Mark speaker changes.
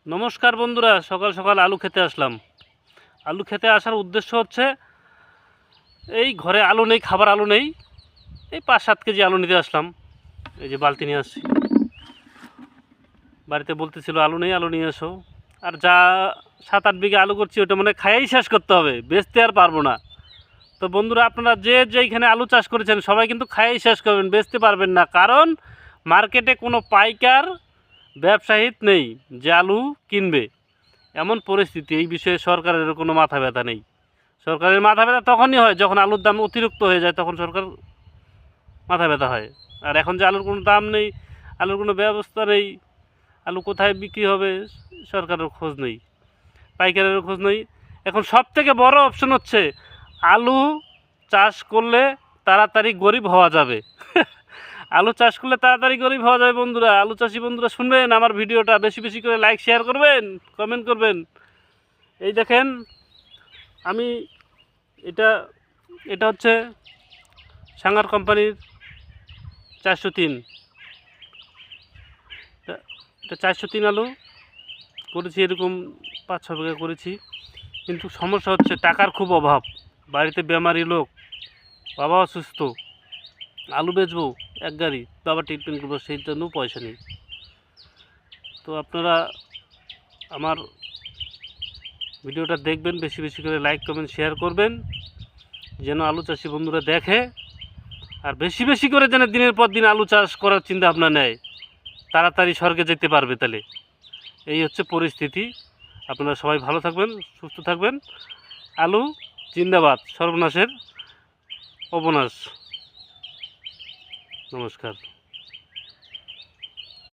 Speaker 1: নমস্কার বন্ধুরা, সকাল সকাল আলু খেতে আসলাম। আলু খেতে আসার উদ্দেশ্য হচ্ছে এই ঘরে আলু নেই, খাবার আলু নেই, এই 5-7 কেজি আলু নিতে আসলাম। এই যে বালতি নিয়ে আসছি, বাড়িতে বলতেছিল আলু নেই, আলু নিয়ে এসো। আর যা 7-8 বিঘা আলু করছি ওটা মানে খাইয়াই শেষ করতে হবে, বেচতে আর পারবো না। তো বন্ধুরা, আপনারা যেইখানে আলু চাষ করেছেন সবাই কিন্তু খাইয়াই শেষ করবেন, বেচতে পারবেন না, কারণ মার্কেটে কোনো পাইকার ব্যবসায়ী নেই যে আলু কিনবে। এমন পরিস্থিতি, এই বিষয়ে সরকারের কোনো মাথা ব্যথা নেই। সরকারের মাথা ব্যথা তখনই হয় যখন আলুর দাম অতিরিক্ত হয়ে যায়, তখন সরকার মাথা ব্যথা হয়। আর এখন যে আলুর কোনো দাম নেই, আলুর কোনো ব্যবস্থা নেই, আলু কোথায় বিক্রি হবে সরকারের খোঁজ নেই, পাইকারেরও খোঁজ নেই। এখন সবথেকে বড় অপশন হচ্ছে আলু চাষ করলে তাড়াতাড়ি গরিব হওয়া যাবে। আলু চাষ করলে তাড়াতাড়ি গরিব হওয়া যাবে। বন্ধুরা, আলু চাষি বন্ধুরা শুনবেন আমার ভিডিওটা, বেশি বেশি করে লাইক শেয়ার করবেন, কমেন্ট করবেন। এই দেখেন, আমি এটা এটা হচ্ছে সাঙ্গার কোম্পানির 403, এটা 403 আলু করেছি, এরকম 5-6 বিঘা করেছি। কিন্তু সমস্যা হচ্ছে টাকার খুব অভাব, বাড়িতে বেমারি লোক, বাবা অসুস্থ, আলু বেচবো এক গাড়ি, বাবা ট্রিটমেন্ট করবো, সেই জন্য পয়সা নেই। তো আপনারা আমার ভিডিওটা দেখবেন, বেশি বেশি করে লাইক কমেন্ট শেয়ার করবেন, যেন আলু চাষি বন্ধুরা দেখে, আর বেশি বেশি করে যেন দিনের পর দিন আলু চাষ করার চিন্তা ভাবনা নেয়, তাড়াতাড়ি স্বর্গে যেতে পারবে। তাহলে এই হচ্ছে পরিস্থিতি। আপনারা সবাই ভালো থাকবেন, সুস্থ থাকবেন। আলু জিন্দাবাদ, সর্বনাশের অবনাশ। নমস্কার।